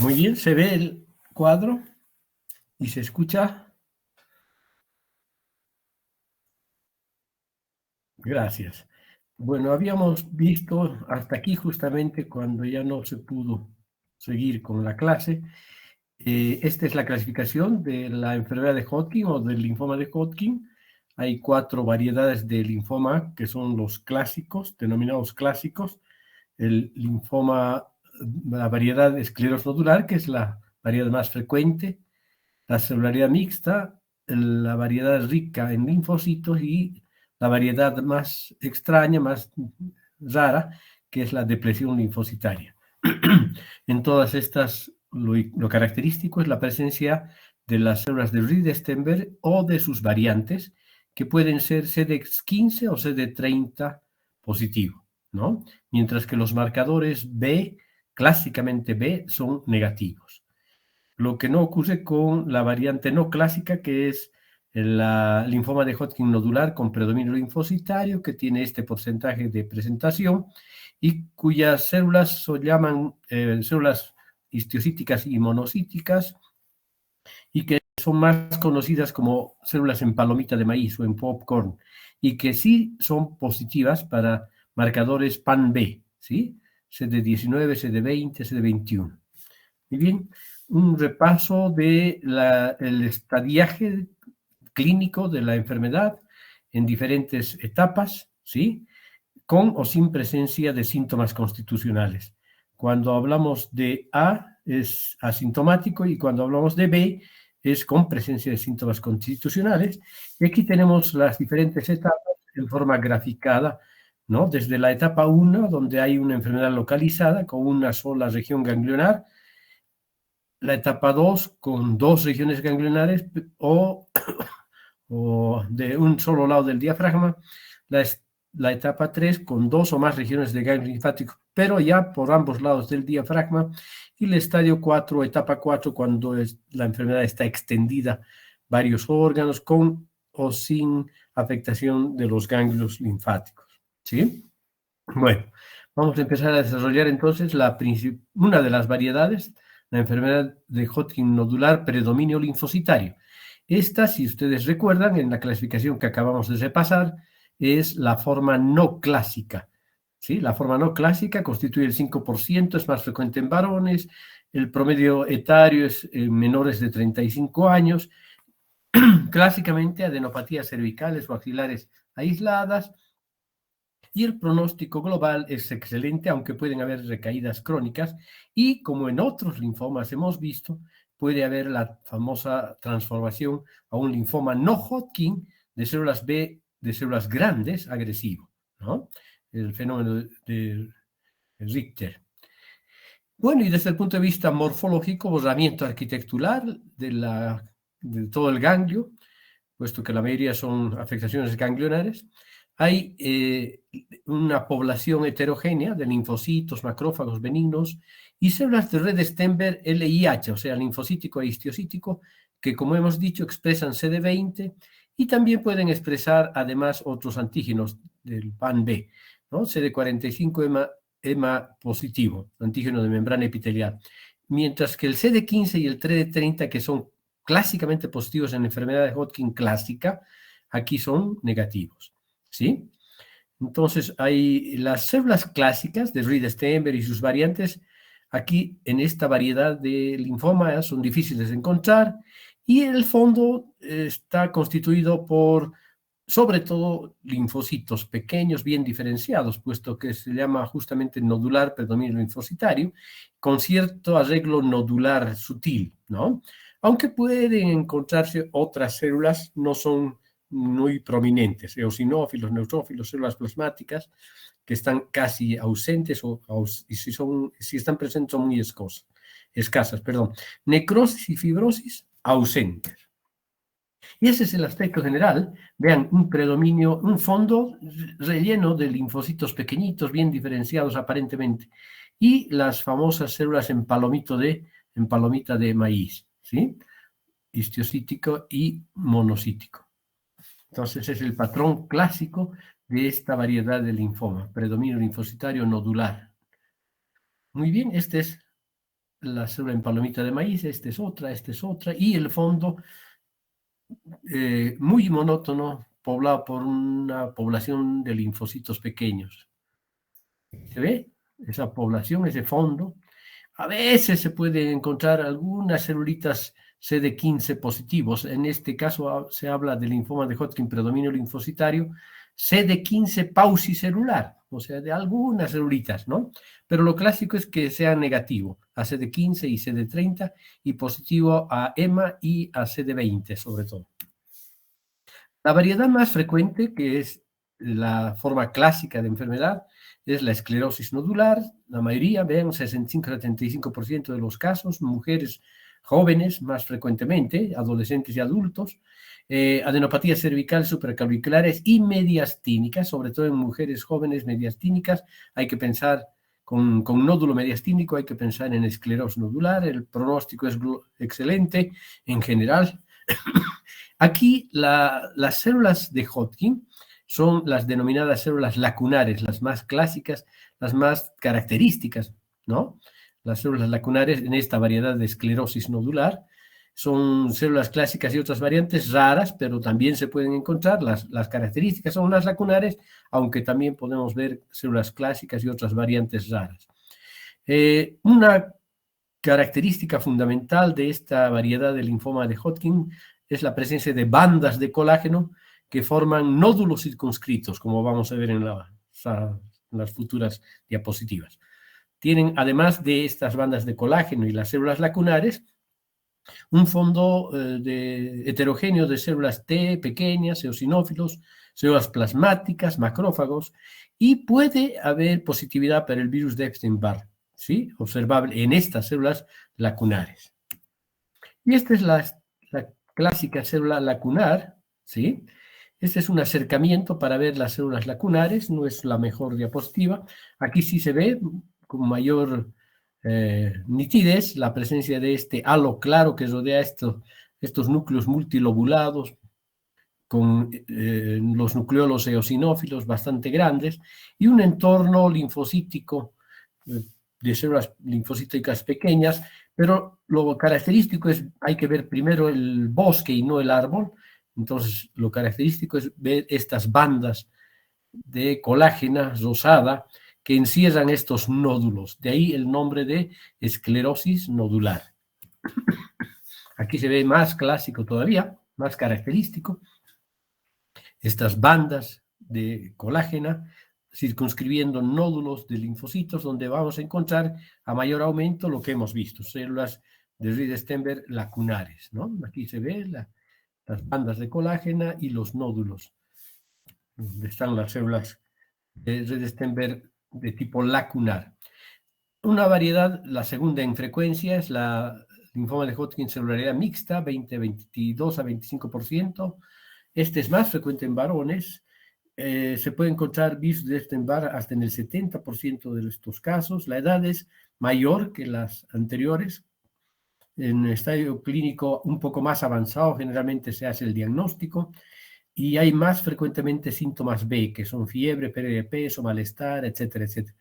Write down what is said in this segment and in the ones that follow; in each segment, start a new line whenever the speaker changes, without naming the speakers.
Muy bien, se ve el cuadro y se escucha. Gracias. Bueno, habíamos visto hasta aquí justamente cuando ya no se pudo seguir con la clase. Esta es la clasificación de la enfermedad de Hodgkin o del linfoma de Hodgkin. Hay 4 variedades de linfoma que son los clásicos, denominados clásicos. El linfoma, la variedad de esclerosis nodular, que es la variedad más frecuente, la celularidad mixta, la variedad rica en linfocitos y la variedad más extraña, más rara, que es la depresión linfocitaria. En todas estas, lo característico es la presencia de las células de Reed-Steinberg o de sus variantes, que pueden ser CD15 o CD30 positivo, ¿no? Mientras que los marcadores B, clásicamente B, son negativos. Lo que no ocurre con la variante no clásica, que es el linfoma de Hodgkin nodular con predominio linfocitario, que tiene este porcentaje de presentación y cuyas células se llaman células histiocyticas y monocíticas y que son más conocidas como células en palomita de maíz o en popcorn y que sí son positivas para marcadores PAN-B, ¿sí? CD19, CD20, CD21. Muy bien, un repaso del estadiaje clínico de la enfermedad en diferentes etapas, ¿sí? Con o sin presencia de síntomas constitucionales. Cuando hablamos de A es asintomático y cuando hablamos de B es con presencia de síntomas constitucionales. Y aquí tenemos las diferentes etapas en forma graficada, ¿no? Desde la etapa 1, donde hay una enfermedad localizada con una sola región ganglionar, la etapa 2 con 2 regiones ganglionares o de un solo lado del diafragma, la etapa 3 con 2 o más regiones de ganglio linfático, pero ya por ambos lados del diafragma, y el estadio 4, etapa 4, cuando la enfermedad está extendida varios órganos con o sin afectación de los ganglios linfáticos. ¿Sí? Bueno, vamos a empezar a desarrollar entonces una de las variedades, la enfermedad de Hodgkin nodular predominio linfocitario. Esta, si ustedes recuerdan, en la clasificación que acabamos de repasar, es la forma no clásica. ¿Sí? La forma no clásica constituye el 5%, es más frecuente en varones, el promedio etario es menores de 35 años, clásicamente adenopatías cervicales o axilares aisladas, y el pronóstico global es excelente, aunque pueden haber recaídas crónicas, y como en otros linfomas hemos visto, puede haber la famosa transformación a un linfoma no Hodgkin de células B, de células grandes, agresivo, ¿no? El fenómeno de Richter. Bueno, y desde el punto de vista morfológico, borramiento arquitectural de todo el ganglio, puesto que la mayoría son afectaciones ganglionares, hay una población heterogénea de linfocitos, macrófagos benignos y células de red Steinberg LIH, o sea, linfocítico e histiocítico, que como hemos dicho expresan CD20 y también pueden expresar además otros antígenos del PAN-B, ¿no? CD45 EMA positivo, antígeno de membrana epitelial, mientras que el CD15 y el CD30, que son clásicamente positivos en enfermedad de Hodgkin clásica, aquí son negativos, ¿sí? Entonces, hay las células clásicas de Reed-Steinberg y sus variantes, aquí en esta variedad de linfoma son difíciles de encontrar y el fondo está constituido por, sobre todo, linfocitos pequeños, bien diferenciados, puesto que se llama justamente nodular predominio linfocitario, con cierto arreglo nodular sutil, ¿no? Aunque pueden encontrarse otras células, no son muy prominentes, eosinófilos, neutrófilos, células plasmáticas, que están casi ausentes y si están presentes son muy escasas. Necrosis y fibrosis ausentes. Y ese es el aspecto general. Vean, un predominio, un fondo relleno de linfocitos pequeñitos, bien diferenciados aparentemente, y las famosas células en palomita de maíz, ¿sí? Histiocítico y monocítico. Entonces es el patrón clásico de esta variedad de linfoma, predominio linfocitario nodular. Muy bien, este es la célula en palomita de maíz, esta es otra, y el fondo muy monótono, poblado por una población de linfocitos pequeños. ¿Se ve? Esa población, ese fondo. A veces se puede encontrar algunas celulitas CD15 positivos. En este caso se habla de linfoma de Hodgkin predominio linfocitario, CD15 paucicelular, o sea, de algunas celulitas, ¿no? Pero lo clásico es que sea negativo a CD15 y CD30 y positivo a EMA y a CD20 sobre todo. La variedad más frecuente, que es la forma clásica de enfermedad, es la esclerosis nodular. La mayoría, vean, 65-75% de los casos, mujeres jóvenes más frecuentemente, adolescentes y adultos, adenopatías cervicales supraclaviculares y mediastínicas, sobre todo en mujeres jóvenes mediastínicas. Hay que pensar con nódulo mediastínico, hay que pensar en esclerosis nodular. El pronóstico es excelente en general. Aquí las células de Hodgkin son las denominadas células lacunares, las más clásicas, las más características, ¿no? Las células lacunares en esta variedad de esclerosis nodular son células clásicas y otras variantes raras, pero también se pueden encontrar. Las características son las lacunares, aunque también podemos ver células clásicas y otras variantes raras. Una característica fundamental de esta variedad de linfoma de Hodgkin es la presencia de bandas de colágeno que forman nódulos circunscritos, como vamos a ver en las futuras diapositivas. Tienen, además de estas bandas de colágeno y las células lacunares, un fondo heterogéneo de células T pequeñas, eosinófilos, células plasmáticas, macrófagos, y puede haber positividad para el virus de Epstein-Barr, ¿sí? Observable en estas células lacunares. Y esta es la clásica célula lacunar, ¿sí? Este es un acercamiento para ver las células lacunares, no es la mejor diapositiva. Aquí sí se ve con mayor nitidez la presencia de este halo claro que rodea estos núcleos multilobulados con los nucleolos eosinófilos bastante grandes y un entorno linfocítico de células linfocíticas pequeñas, pero lo característico es, hay que ver primero el bosque y no el árbol. Entonces, lo característico es ver estas bandas de colágena rosada que encierran estos nódulos. De ahí el nombre de esclerosis nodular. Aquí se ve más clásico todavía, más característico. Estas bandas de colágena circunscribiendo nódulos de linfocitos donde vamos a encontrar a mayor aumento lo que hemos visto, células de Reed-Steinberg lacunares, ¿no? Aquí se ve las bandas de colágena y los nódulos, donde están las células de Reed-Steinberg de tipo lacunar. Una variedad, la segunda en frecuencia, es la linfoma de Hodgkin celularidad mixta, 22 a 25%. Este es más frecuente en varones. Se puede encontrar virus de Epstein-Barr hasta en el 70% de estos casos. La edad es mayor que las anteriores. En estadio clínico un poco más avanzado generalmente se hace el diagnóstico y hay más frecuentemente síntomas B, que son fiebre, pérdida de peso, malestar, etcétera, etcétera.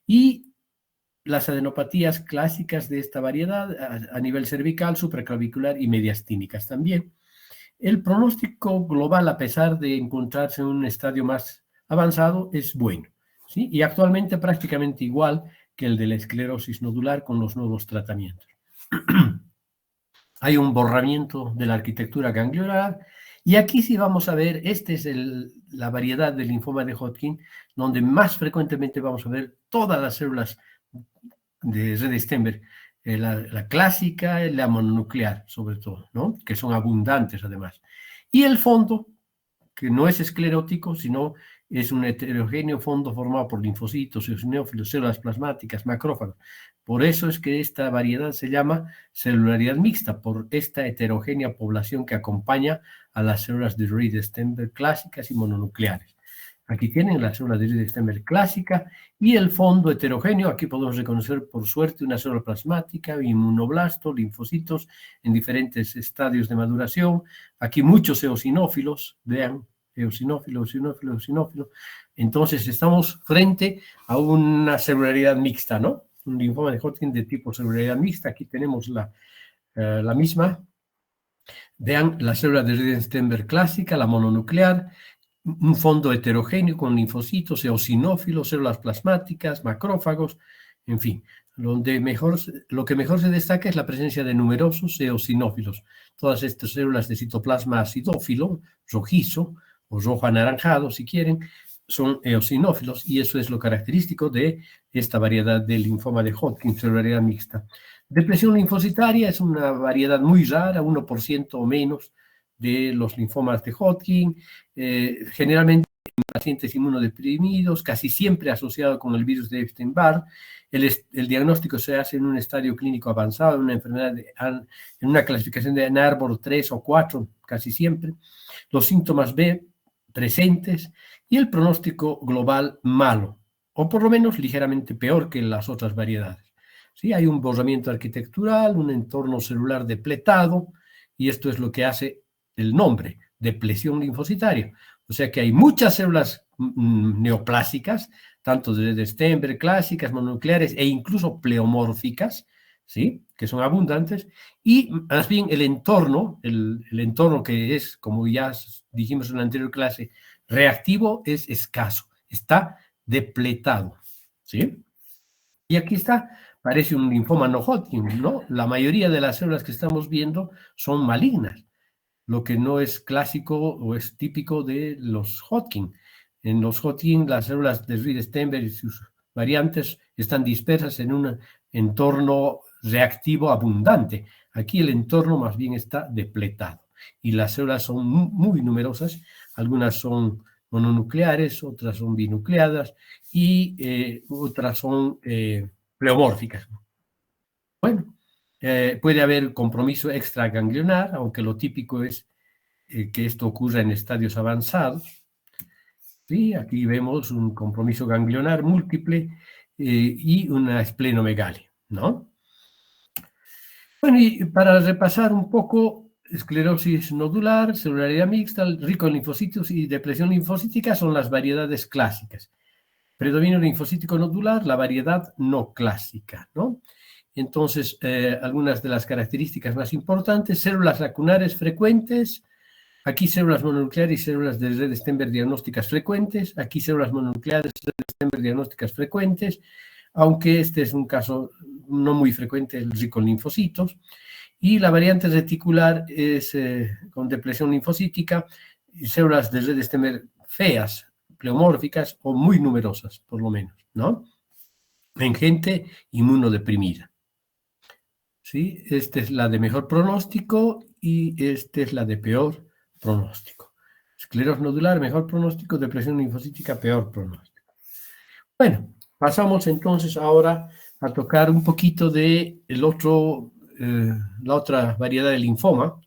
Y las adenopatías clásicas de esta variedad a nivel cervical, supraclavicular y mediastínicas también. El pronóstico global, a pesar de encontrarse en un estadio más avanzado, es bueno, ¿sí? Y actualmente prácticamente igual que el de la esclerosis nodular con los nuevos tratamientos. Hay un borramiento de la arquitectura ganglionar y aquí sí vamos a ver, esta es la variedad del linfoma de Hodgkin, donde más frecuentemente vamos a ver todas las células de Reed-Steinberg, la clásica y la mononuclear, sobre todo, ¿no? Que son abundantes además. Y el fondo, que no es esclerótico, sino es un heterogéneo fondo formado por linfocitos, eosinófilos, células plasmáticas, macrófagos. Por eso es que esta variedad se llama celularidad mixta, por esta heterogénea población que acompaña a las células de Reed-Steinberg clásicas y mononucleares. Aquí tienen la célula de Reed-Steinberg clásica y el fondo heterogéneo. Aquí podemos reconocer, por suerte, una célula plasmática, inmunoblasto, linfocitos en diferentes estadios de maduración. Aquí muchos eosinófilos, vean, eosinófilo. Entonces estamos frente a una celularidad mixta, ¿no? un linfoma de Hodgkin de tipo celularidad mixta. Aquí tenemos la misma. Vean la célula de Riedenstenberg clásica, la mononuclear, un fondo heterogéneo con linfocitos, eosinófilos, células plasmáticas, macrófagos, en fin. Lo que mejor se destaca es la presencia de numerosos eosinófilos. Todas estas células de citoplasma acidófilo, rojizo o rojo anaranjado, si quieren, son eosinófilos, y eso es lo característico de esta variedad de linfoma de Hodgkin, celularidad mixta. Depresión linfocitaria es una variedad muy rara, 1% o menos de los linfomas de Hodgkin, generalmente en pacientes inmunodeprimidos, casi siempre asociado con el virus de Epstein-Barr. El diagnóstico se hace en un estadio clínico avanzado, en una enfermedad, en una clasificación de Ann Arbor 3 o 4, casi siempre. Los síntomas B presentes y el pronóstico global malo, o por lo menos ligeramente peor que las otras variedades. ¿Sí? Hay un borramiento arquitectural, un entorno celular depletado, y esto es lo que hace el nombre, depresión linfocitaria. O sea que hay muchas células neoplásicas, tanto de Stenberg, clásicas, mononucleares e incluso pleomórficas, ¿sí? Que son abundantes, y más bien el entorno que es, como ya dijimos en la anterior clase, reactivo, es escaso, está depletado, ¿sí? Y aquí está, parece un linfoma no Hodgkin, ¿no? La mayoría de las células que estamos viendo son malignas, lo que no es clásico o es típico de los Hodgkin. En los Hodgkin, las células de Reed-Steinberg y sus variantes están dispersas en un entorno reactivo abundante. Aquí el entorno más bien está depletado y las células son muy numerosas, algunas son mononucleares, otras son binucleadas y otras son pleomórficas. Bueno, puede haber compromiso extraganglionar, aunque lo típico es que esto ocurra en estadios avanzados. ¿Sí? Aquí vemos un compromiso ganglionar múltiple y una esplenomegalia, ¿no? Bueno, y para repasar un poco, esclerosis nodular, celularidad mixta, rico en linfocitos y depresión linfocítica son las variedades clásicas. Predominio linfocítico nodular, la variedad no clásica, ¿no? Entonces, algunas de las características más importantes: células lacunares frecuentes, aquí células mononucleares y células de Reed-Steinberg diagnósticas frecuentes, aquí células mononucleares, Reed-Steinberg diagnósticas frecuentes, aunque este es un caso no muy frecuente, el rico en linfocitos, y la variante reticular es con depresión linfocítica, células de Reed-Steinberg feas, pleomórficas o muy numerosas, por lo menos, ¿no? En gente inmunodeprimida. ¿Sí? Esta es la de mejor pronóstico y esta es la de peor pronóstico. Esclerosis nodular, mejor pronóstico; depresión linfocítica, peor pronóstico. Bueno, pasamos entonces ahora a tocar un poquito de la otra variedad de linfoma,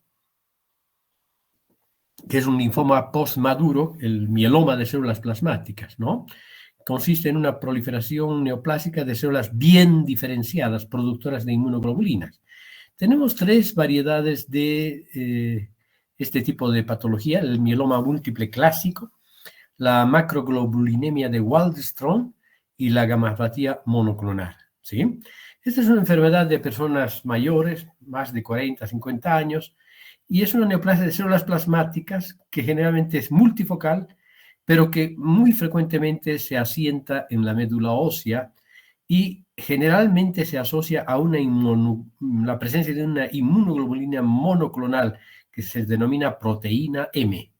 que es un linfoma postmaduro, el mieloma de células plasmáticas, ¿no? Consiste en una proliferación neoplásica de células bien diferenciadas, productoras de inmunoglobulinas. Tenemos tres variedades de este tipo de patología: el mieloma múltiple clásico, la macroglobulinemia de Waldenström y la gamapatía monoclonal, ¿sí? Esta es una enfermedad de personas mayores, más de 40, 50 años, y es una neoplasia de células plasmáticas que generalmente es multifocal, pero que muy frecuentemente se asienta en la médula ósea y generalmente se asocia a la presencia de una inmunoglobulina monoclonal que se denomina proteína M.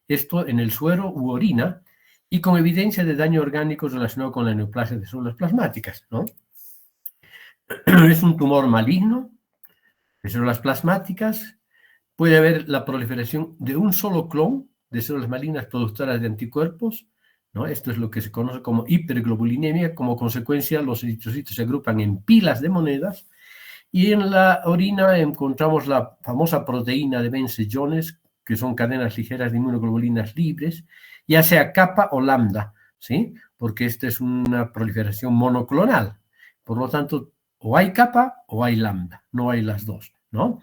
Esto en el suero u orina y con evidencia de daño orgánico relacionado con la neoplasia de células plasmáticas, ¿no? Es un tumor maligno de células plasmáticas. Puede haber la proliferación de un solo clon de células malignas productoras de anticuerpos, ¿no? Esto es lo que se conoce como hiperglobulinemia. Como consecuencia, los eritrocitos se agrupan en pilas de monedas y en la orina encontramos la famosa proteína de Bence-Jones, que son cadenas ligeras de inmunoglobulinas libres, ya sea kappa o lambda, ¿sí? Porque esta es una proliferación monoclonal. Por lo tanto, o hay kappa o hay lambda, no hay las dos, ¿no?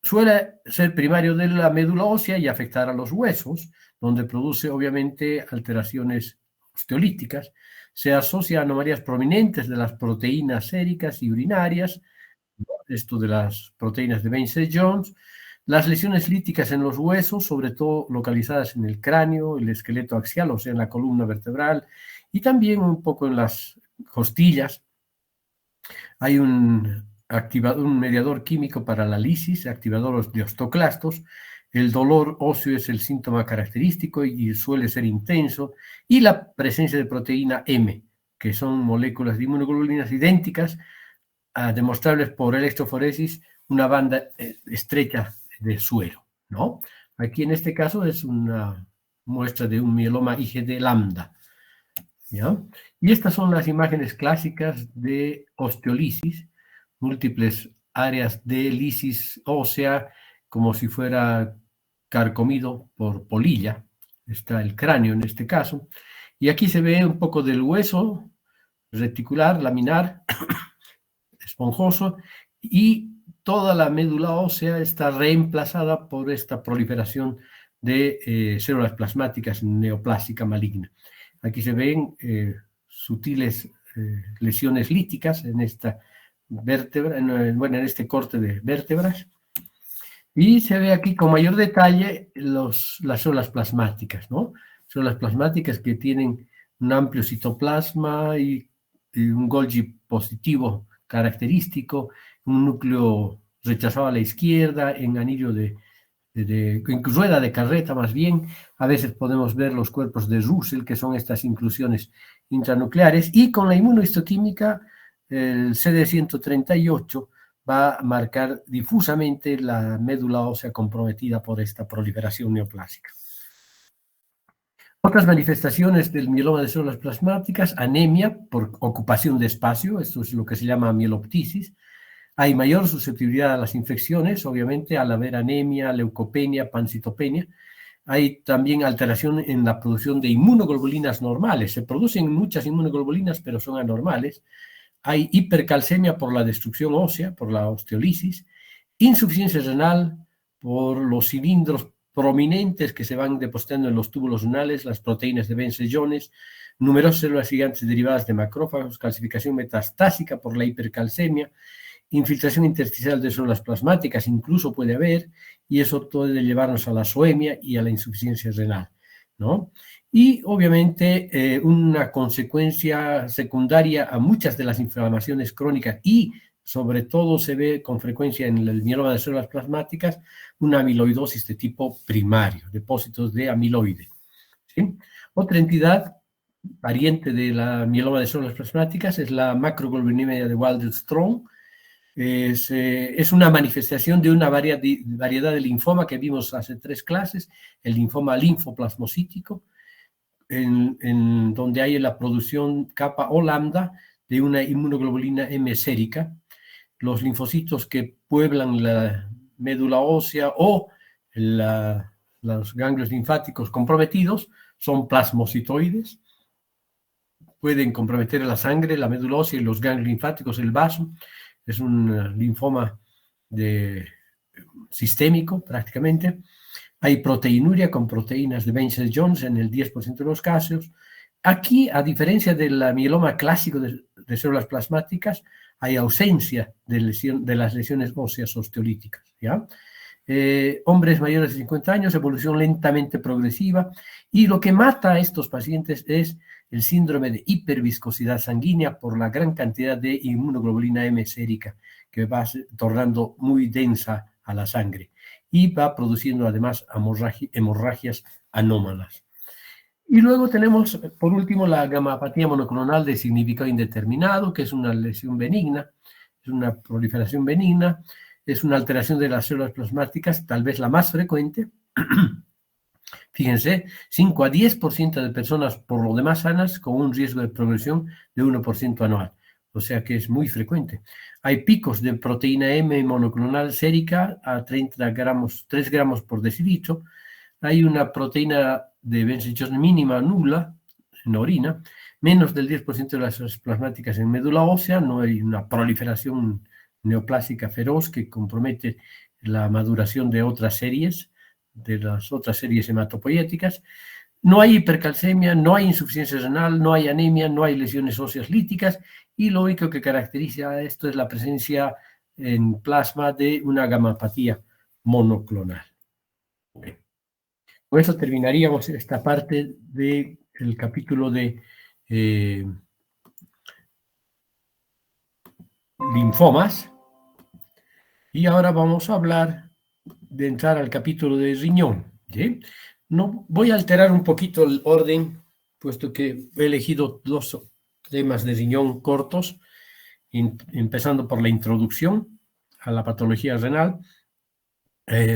Suele ser primario de la médula ósea y afectar a los huesos, donde produce obviamente alteraciones osteolíticas, se asocia a anomalías prominentes de las proteínas séricas y urinarias, ¿no? Esto de las proteínas de Baines-Jones, las lesiones líticas en los huesos, sobre todo localizadas en el cráneo, el esqueleto axial, o sea, en la columna vertebral, y también un poco en las costillas. Hay un mediador químico para la lisis, activador de osteoclastos. El dolor óseo es el síntoma característico y suele ser intenso. Y la presencia de proteína M, que son moléculas de inmunoglobulinas idénticas, demostrables por electroforesis, una banda estrecha de suero, ¿no? Aquí en este caso es una muestra de un mieloma IgD lambda, ¿ya? Y estas son las imágenes clásicas de osteolisis, múltiples áreas de lisis ósea, como si fuera carcomido por polilla. Está el cráneo en este caso. Y aquí se ve un poco del hueso reticular, laminar, esponjoso, y toda la médula ósea está reemplazada por esta proliferación de células plasmáticas neoplástica maligna. Aquí se ven sutiles lesiones líticas en esta vértebra, en este corte de vértebras, y se ve aquí con mayor detalle las células plasmáticas, ¿no? Células plasmáticas que tienen un amplio citoplasma y un Golgi positivo característico, un núcleo rechazado a la izquierda, en anillo en rueda de carreta más bien. A veces podemos ver los cuerpos de Russell, que son estas inclusiones intranucleares, y con la inmunohistoquímica, el CD138 va a marcar difusamente la médula ósea comprometida por esta proliferación neoplásica. Otras manifestaciones del mieloma de células plasmáticas: anemia por ocupación de espacio, esto es lo que se llama mieloptisis. Hay mayor susceptibilidad a las infecciones, obviamente, al haber anemia, leucopenia, pancitopenia. Hay también alteración en la producción de inmunoglobulinas normales. Se producen muchas inmunoglobulinas, pero son anormales. Hay hipercalcemia por la destrucción ósea, por la osteolisis, insuficiencia renal por los cilindros prominentes que se van depositando en los túbulos renales, las proteínas de Baines-Jones, numerosas células gigantes derivadas de macrófagos, calcificación metastásica por la hipercalcemia, infiltración intersticial de células plasmáticas incluso puede haber, y eso puede llevarnos a la azoemia y a la insuficiencia renal, ¿no? Y obviamente una consecuencia secundaria a muchas de las inflamaciones crónicas, y sobre todo se ve con frecuencia en el mieloma de células plasmáticas, una amiloidosis de tipo primario, depósitos de amiloide, ¿sí? Otra entidad variante de la mieloma de células plasmáticas es la macroglobulinemia de Waldenström. Es una manifestación de una variedad de linfoma que vimos hace 3 clases, el linfoma linfoplasmocítico, en donde hay la producción kappa o lambda de una inmunoglobulina M sérica. Los linfocitos que pueblan la médula ósea o los ganglios linfáticos comprometidos son plasmocitoides. Pueden comprometer la sangre, la médula ósea y los ganglios linfáticos, el vaso. Es un linfoma sistémico prácticamente. Hay proteinuria con proteínas de Baines-Jones en el 10% de los casos. Aquí, a diferencia del mieloma clásico de células plasmáticas, hay ausencia de las lesiones óseas osteolíticas, ¿ya? Hombres mayores de 50 años, evolución lentamente progresiva, y lo que mata a estos pacientes es el síndrome de hiperviscosidad sanguínea por la gran cantidad de inmunoglobulina M sérica que va tornando muy densa a la sangre y va produciendo además hemorragias anómalas. Y luego tenemos, por último, la gamapatía monoclonal de significado indeterminado, que es una lesión benigna, es una proliferación benigna, es una alteración de las células plasmáticas, tal vez la más frecuente. Fíjense, 5 a 10% de personas por lo demás sanas con un riesgo de progresión de 1% anual. O sea que es muy frecuente. Hay picos de proteína M monoclonal sérica a 3 gramos por decilitro. Hay una proteína de Baines-Jones mínima nula en orina, menos del 10% de las células plasmáticas en médula ósea. No hay una proliferación neoplásica feroz que compromete la maduración de las otras series hematopoyéticas. No hay hipercalcemia, no hay insuficiencia renal, no hay anemia, no hay lesiones óseas líticas, y lo único que caracteriza a esto es la presencia en plasma de una gamapatía monoclonal. Okay. Con eso terminaríamos esta parte del capítulo de linfomas, y ahora vamos a hablar de entrar al capítulo de riñón. ¿Sí? No, voy a alterar un poquito el orden, puesto que he elegido dos temas de riñón cortos, empezando por la introducción a la patología renal.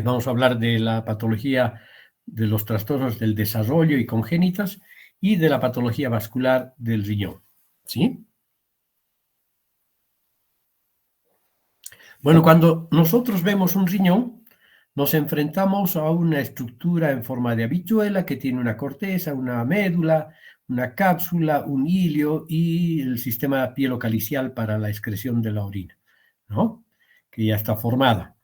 Vamos a hablar de la patología de los trastornos del desarrollo y congénitas y de la patología vascular del riñón. ¿Sí? Bueno, cuando nosotros vemos un riñón, nos enfrentamos a una estructura en forma de habichuela que tiene una corteza, una médula, una cápsula, un hilio y el sistema pielocalicial para la excreción de la orina, ¿no? Que ya está formada.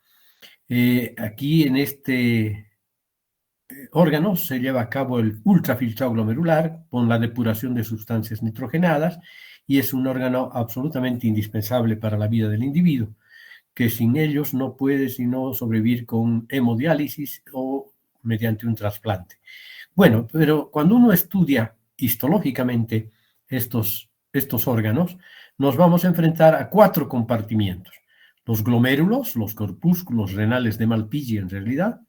Aquí en este órgano se lleva a cabo el ultrafiltrado glomerular con la depuración de sustancias nitrogenadas y es un órgano absolutamente indispensable para la vida del individuo, que sin ellos no puede sino sobrevivir con hemodiálisis o mediante un trasplante. Bueno, pero cuando uno estudia histológicamente estos órganos, nos vamos a enfrentar a 4 compartimientos. Los glomérulos, los corpúsculos renales de Malpighi en realidad,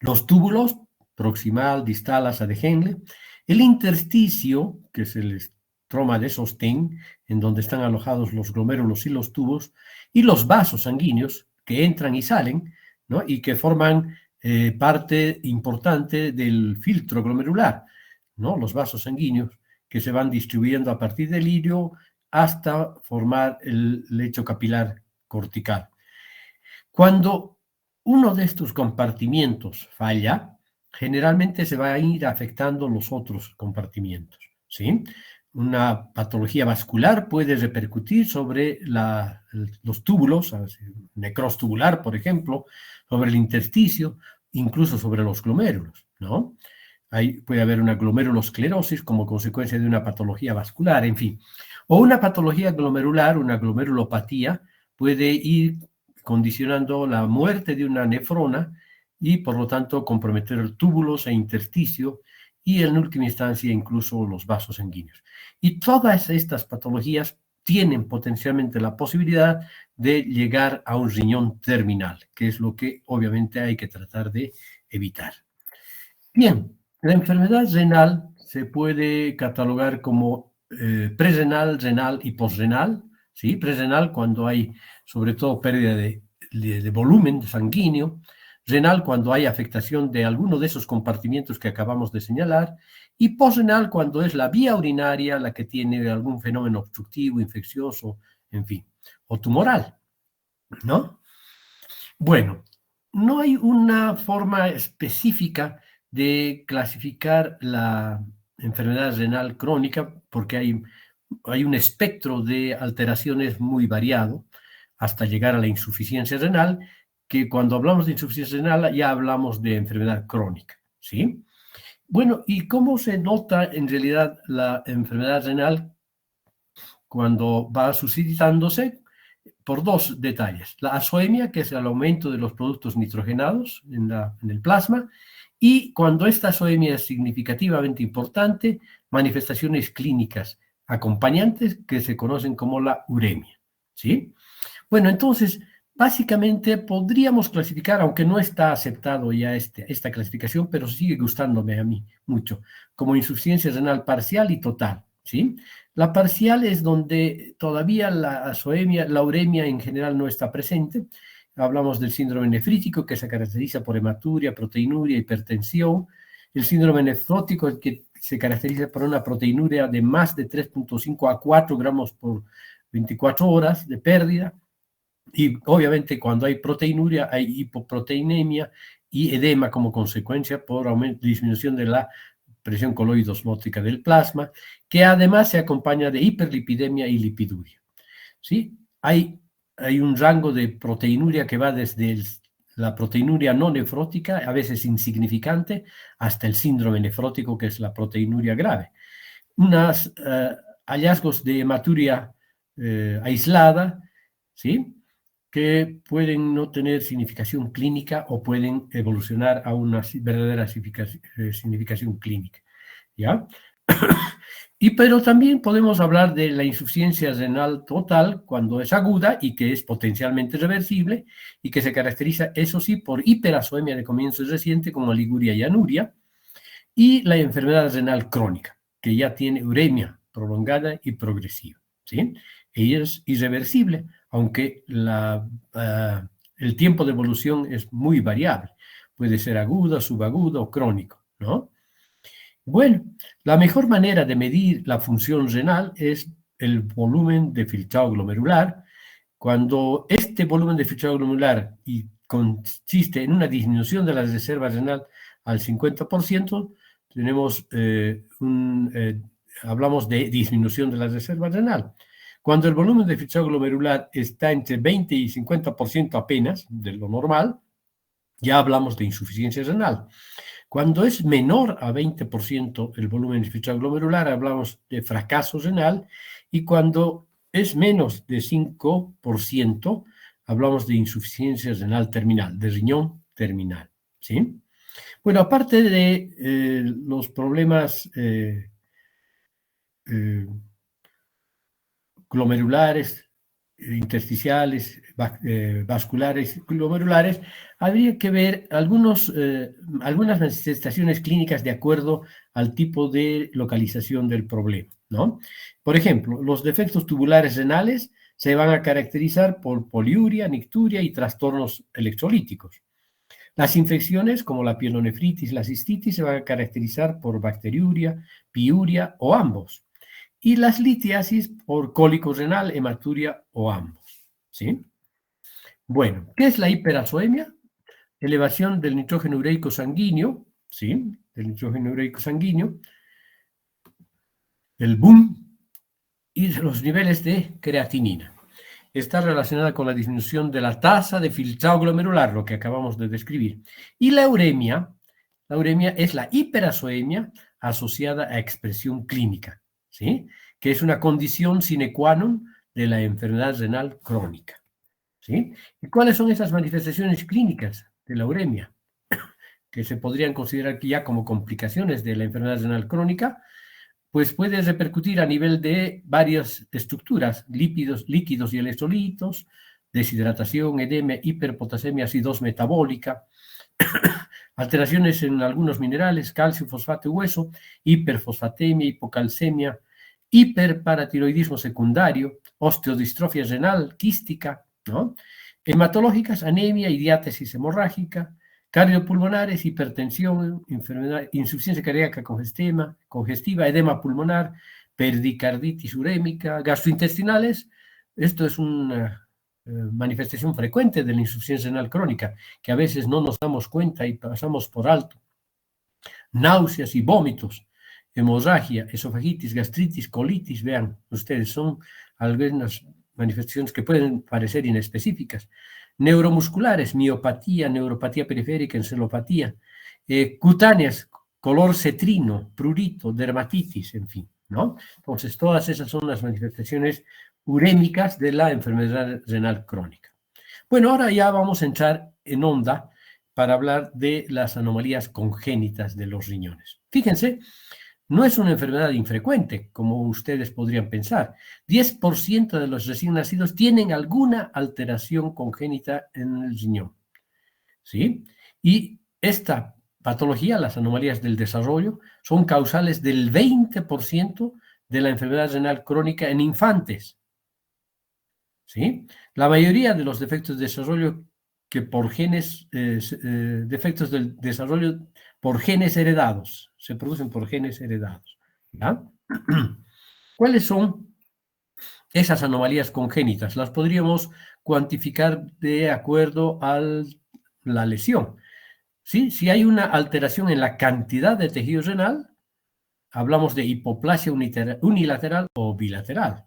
los túbulos, proximal, distal, asa de Henle, el intersticio, que es el estroma de sostén, en donde están alojados los glomérulos y los tubos, y los vasos sanguíneos que entran y salen, ¿no? Y que forman parte importante del filtro glomerular, ¿no? Los vasos sanguíneos que se van distribuyendo a partir del hilio hasta formar el lecho capilar cortical. Cuando uno de estos compartimientos falla, generalmente se va a ir afectando los otros compartimientos, ¿sí? Una patología vascular puede repercutir sobre los túbulos, necrosis tubular, por ejemplo, sobre el intersticio, incluso sobre los glomérulos, ¿no? Puede haber una glomerulosclerosis como consecuencia de una patología vascular, en fin. O una patología glomerular, una glomerulopatía, puede ir condicionando la muerte de una nefrona y, por lo tanto, comprometer túbulos e intersticio y, en última instancia, incluso los vasos sanguíneos. Y todas estas patologías tienen potencialmente la posibilidad de llegar a un riñón terminal, que es lo que obviamente hay que tratar de evitar. Bien, la enfermedad renal se puede catalogar como prerenal, renal y posrenal. ¿Sí? Prerenal cuando hay sobre todo pérdida de volumen sanguíneo, renal cuando hay afectación de alguno de esos compartimientos que acabamos de señalar, y posrenal cuando es la vía urinaria la que tiene algún fenómeno obstructivo, infeccioso, en fin, o tumoral, ¿no? Bueno, no hay una forma específica de clasificar la enfermedad renal crónica porque hay un espectro de alteraciones muy variado hasta llegar a la insuficiencia renal, que cuando hablamos de insuficiencia renal ya hablamos de enfermedad crónica, ¿sí? Bueno, ¿y cómo se nota en realidad la enfermedad renal cuando va suscitándose? Por dos detalles. La azoemia, que es el aumento de los productos nitrogenados en el plasma, y cuando esta azoemia es significativamente importante, manifestaciones clínicas acompañantes que se conocen como la uremia. ¿Sí? Bueno, entonces, básicamente podríamos clasificar, aunque no está aceptado ya esta clasificación, pero sigue gustándome a mí mucho, como insuficiencia renal parcial y total, ¿sí? La parcial es donde todavía la azoemia, la uremia en general no está presente. Hablamos del síndrome nefrítico, que se caracteriza por hematuria, proteinuria, hipertensión. El síndrome nefrótico, que se caracteriza por una proteinuria de más de 3.5 a 4 gramos por 24 horas de pérdida. Y obviamente cuando hay proteinuria hay hipoproteinemia y edema como consecuencia por disminución de la presión coloidosmótica del plasma, que además se acompaña de hiperlipidemia y lipiduria. ¿Sí? Hay un rango de proteinuria que va desde la proteinuria no nefrótica, a veces insignificante, hasta el síndrome nefrótico, que es la proteinuria grave. Unos hallazgos de hematuria aislada, ¿sí?, que pueden no tener significación clínica o pueden evolucionar a una verdadera significación clínica, ¿ya? Pero también podemos hablar de la insuficiencia renal total cuando es aguda y que es potencialmente reversible y que se caracteriza, eso sí, por hiperazoemia de comienzo reciente como liguria y anuria, y la enfermedad renal crónica, que ya tiene uremia prolongada y progresiva, ¿sí? Y es irreversible, aunque el tiempo de evolución es muy variable. Puede ser agudo, subagudo o crónico, ¿no? Bueno, la mejor manera de medir la función renal es el volumen de filtrado glomerular. Cuando este volumen de filtrado glomerular consiste en una disminución de la reserva renal al 50%, hablamos de disminución de la reserva renal. Cuando el volumen de filtrado glomerular está entre 20 y 50% apenas de lo normal, ya hablamos de insuficiencia renal. Cuando es menor a 20% el volumen de filtrado glomerular, hablamos de fracaso renal, y cuando es menos de 5%, hablamos de insuficiencia renal terminal, de riñón terminal, ¿sí? Bueno, aparte de los problemas glomerulares, intersticiales, vasculares, glomerulares, habría que ver algunas manifestaciones clínicas de acuerdo al tipo de localización del problema, ¿no? Por ejemplo, los defectos tubulares renales se van a caracterizar por poliuria, nicturia y trastornos electrolíticos. Las infecciones, como la pielonefritis, la cistitis, se van a caracterizar por bacteriuria, piuria o ambos. Y las litiasis por cólico renal, hematuria o ambos, ¿sí? Bueno, ¿qué es la hiperazoemia? Elevación del nitrógeno ureico sanguíneo, ¿sí? Del nitrógeno ureico sanguíneo, el boom y de los niveles de creatinina. Está relacionada con la disminución de la tasa de filtrado glomerular, lo que acabamos de describir. Y la uremia es la hiperazoemia asociada a expresión clínica, ¿sí?, que es una condición sine qua non de la enfermedad renal crónica, ¿sí? ¿Y cuáles son esas manifestaciones clínicas de la uremia que se podrían considerar ya como complicaciones de la enfermedad renal crónica? Pues puede repercutir a nivel de varias estructuras, lípidos, líquidos y electrolitos, deshidratación, edema, hiperpotasemia, acidosis metabólica, alteraciones en algunos minerales, calcio, fosfato y hueso, hiperfosfatemia, hipocalcemia, hiperparatiroidismo secundario, osteodistrofia renal quística, ¿no? Hematológicas, anemia y diátesis hemorrágica, cardiopulmonares, hipertensión, insuficiencia cardíaca congestiva, edema pulmonar, pericarditis urémica, gastrointestinales. Esto es una manifestación frecuente de la insuficiencia renal crónica, que a veces no nos damos cuenta y pasamos por alto. Náuseas y vómitos, hemorragia, esofagitis, gastritis, colitis, vean ustedes, son algunas manifestaciones que pueden parecer inespecíficas. Neuromusculares, miopatía, neuropatía periférica, encefalopatía, cutáneas, color cetrino, prurito, dermatitis, en fin, ¿no? Entonces, todas esas son las manifestaciones urémicas de la enfermedad renal crónica. Bueno, ahora ya vamos a entrar en onda para hablar de las anomalías congénitas de los riñones. Fíjense, no es una enfermedad infrecuente, como ustedes podrían pensar. 10% de los recién nacidos tienen alguna alteración congénita en el riñón, ¿sí? Y esta patología, las anomalías del desarrollo, son causales del 20% de la enfermedad renal crónica en infantes, ¿sí? La mayoría de los defectos de desarrollo que por genes, defectos del desarrollo por genes heredados, se producen por genes heredados, ¿ya? ¿Cuáles son esas anomalías congénitas? Las podríamos cuantificar de acuerdo a la lesión, ¿sí? Si hay una alteración en la cantidad de tejido renal, hablamos de hipoplasia unilateral o bilateral.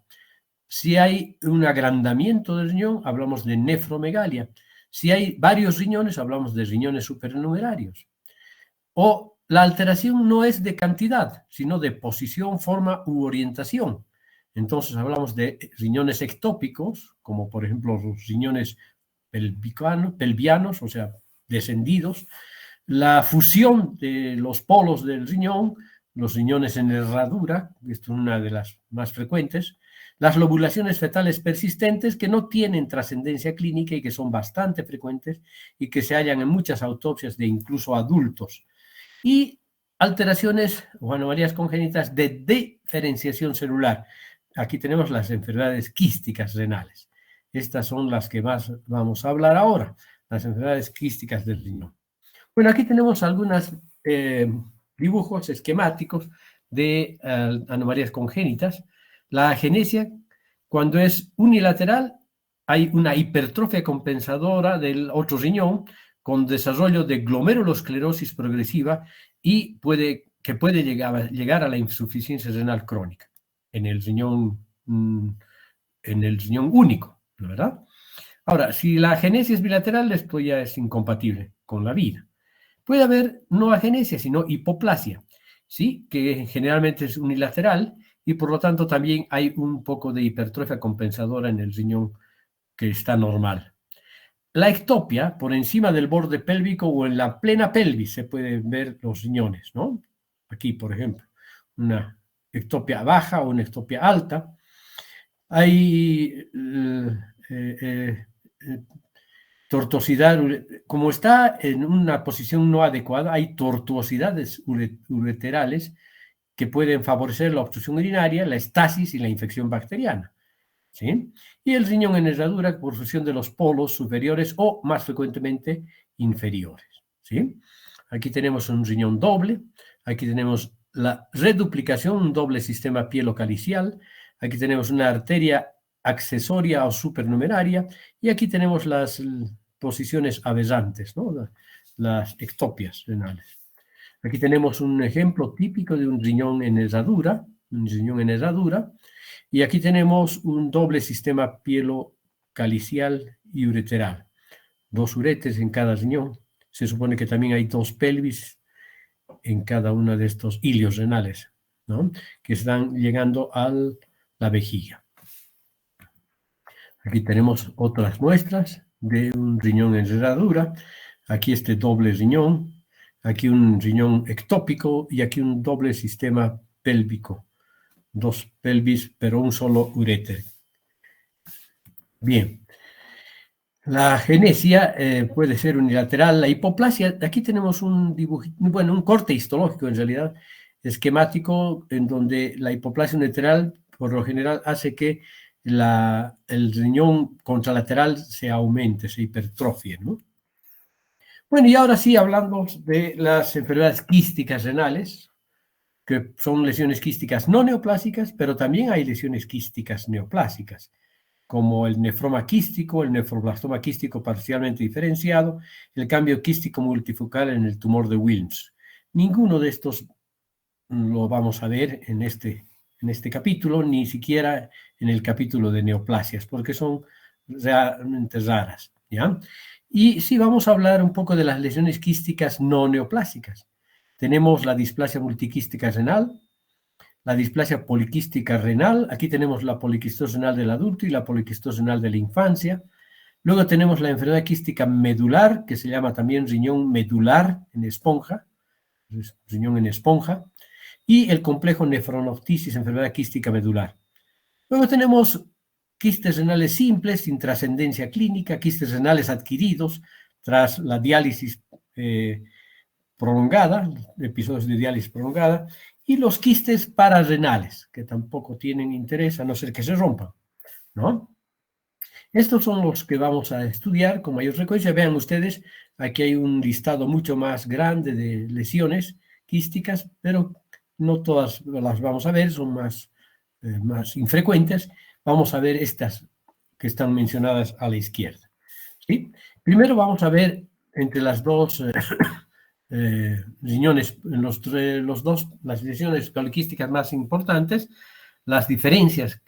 Si hay un agrandamiento del riñón, hablamos de nefromegalia. Si hay varios riñones, hablamos de riñones supernumerarios. O la alteración no es de cantidad, sino de posición, forma u orientación. Entonces hablamos de riñones ectópicos, como por ejemplo los riñones pelvianos, o sea, descendidos, la fusión de los polos del riñón, los riñones en herradura, esto es una de las más frecuentes, las lobulaciones fetales persistentes que no tienen trascendencia clínica y que son bastante frecuentes y que se hallan en muchas autopsias de incluso adultos, y alteraciones o anomalías congénitas de diferenciación celular. Aquí tenemos las enfermedades quísticas renales. Estas son las que más vamos a hablar ahora, las enfermedades quísticas del riñón. Bueno, aquí tenemos algunos dibujos esquemáticos de anomalías congénitas. La agenesia, cuando es unilateral, hay una hipertrofia compensadora del otro riñón con desarrollo de glomerulosclerosis progresiva y que puede llegar a la insuficiencia renal crónica en el riñón único, ¿verdad? Ahora, si la agenesia es bilateral, esto ya es incompatible con la vida. Puede haber no agenesia, sino hipoplasia, ¿sí? Que generalmente es unilateral y por lo tanto también hay un poco de hipertrofia compensadora en el riñón que está normal. La ectopia, por encima del borde pélvico o en la plena pelvis, se pueden ver los riñones, ¿no? Aquí, por ejemplo, una ectopia baja o una ectopia alta. Hay tortuosidad, como está en una posición no adecuada, hay tortuosidades ureterales que pueden favorecer la obstrucción urinaria, la estasis y la infección bacteriana, ¿sí? Y el riñón en herradura por fusión de los polos superiores o, más frecuentemente, inferiores, ¿sí? Aquí tenemos un riñón doble, aquí tenemos la reduplicación, un doble sistema pielocalicial, aquí tenemos una arteria accesoria o supernumeraria, y aquí tenemos las posiciones aberrantes, ¿no? Las ectopias renales. Aquí tenemos un ejemplo típico de un riñón en herradura, y aquí tenemos un doble sistema pielocalicial y ureteral. 2 uretes en cada riñón. Se supone que también hay 2 pelvis en cada uno de estos ilios renales, ¿no? Que están llegando a la vejiga. Aquí tenemos otras muestras de un riñón en herradura. Aquí este doble riñón, aquí un riñón ectópico y aquí un doble sistema pélvico. 2 pelvis, pero un solo uréter. Bien. La agenesia puede ser unilateral. La hipoplasia, aquí tenemos un dibujo, bueno, un corte histológico en realidad, esquemático, en donde la hipoplasia unilateral, por lo general, hace que el riñón contralateral se aumente, se hipertrofie, ¿no? Bueno, y ahora sí hablamos de las enfermedades quísticas renales, que son lesiones quísticas no neoplásicas, pero también hay lesiones quísticas neoplásicas, como el nefroma quístico, el nefroblastoma quístico parcialmente diferenciado, el cambio quístico multifocal en el tumor de Wilms. Ninguno de estos lo vamos a ver en este capítulo, ni siquiera en el capítulo de neoplasias, porque son realmente raras, ¿ya? Y sí, vamos a hablar un poco de las lesiones quísticas no neoplásicas. Tenemos la displasia multiquística renal, la displasia poliquística renal, aquí tenemos la poliquistosis renal del adulto y la poliquistosis renal de la infancia. Luego tenemos la enfermedad quística medular, que se llama también riñón medular en esponja, riñón en esponja, y el complejo nefronoptisis, enfermedad quística medular. Luego tenemos quistes renales simples, sin trascendencia clínica, quistes renales adquiridos tras la diálisis prolongada, episodios de diálisis prolongada, y los quistes pararrenales, que tampoco tienen interés a no ser que se rompan, ¿no? Estos son los que vamos a estudiar con mayor frecuencia. Vean ustedes, aquí hay un listado mucho más grande de lesiones quísticas, pero no todas las vamos a ver, son más infrecuentes. Vamos a ver estas que están mencionadas a la izquierda, ¿sí? Primero vamos a ver entre las dos riñones, las lesiones poliquísticas más importantes, las diferencias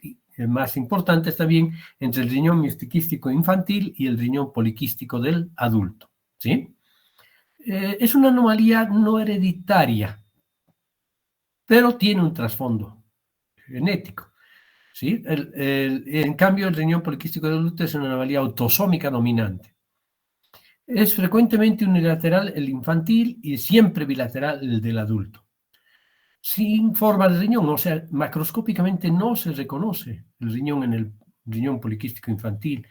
más importantes también entre el riñón multiquístico infantil y el riñón poliquístico del adulto, ¿sí? Es una anomalía no hereditaria, pero tiene un trasfondo genético, ¿sí? En cambio, el riñón poliquístico del adulto es una anomalía autosómica dominante. Es frecuentemente unilateral el infantil y siempre bilateral el del adulto. Sin forma de riñón, o sea, macroscópicamente no se reconoce el riñón en el riñón poliquístico infantil.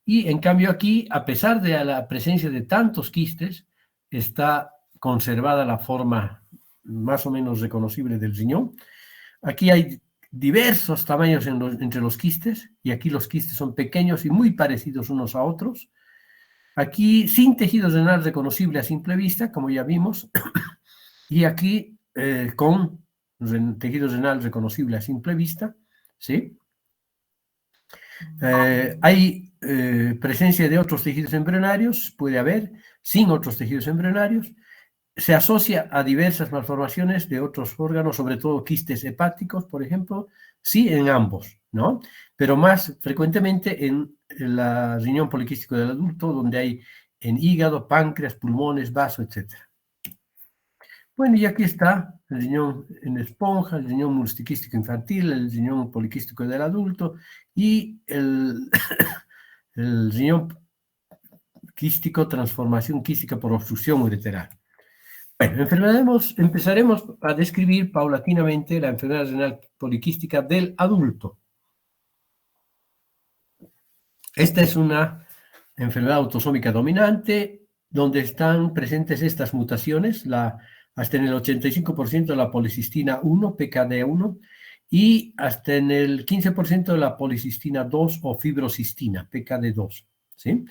Y en cambio aquí, a pesar de la presencia de tantos quistes, está conservada la forma más o menos reconocible del riñón. Aquí hay diversos tamaños entre los quistes, y aquí los quistes son pequeños y muy parecidos unos a otros. Aquí sin tejido renal reconocible a simple vista, como ya vimos, y aquí con tejido renal reconocible a simple vista, ¿sí? Hay presencia de otros tejidos embrionarios, puede haber, sin otros tejidos embrionarios. Se asocia a diversas malformaciones de otros órganos, sobre todo quistes hepáticos, por ejemplo, sí en ambos, ¿no? Pero más frecuentemente en el riñón poliquístico del adulto, donde hay en hígado, páncreas, pulmones, vaso, etc. Bueno, y aquí está el riñón en esponja, el riñón multiquístico infantil, el riñón poliquístico del adulto y el riñón quístico, transformación quística por obstrucción ureteral. Bueno, empezaremos a describir paulatinamente la enfermedad renal poliquística del adulto. Esta es una enfermedad autosómica dominante donde están presentes estas mutaciones, hasta en el 85% de la policistina 1, PKD1, y hasta en el 15% de la policistina 2 o fibrocistina, PKD2, ¿sí?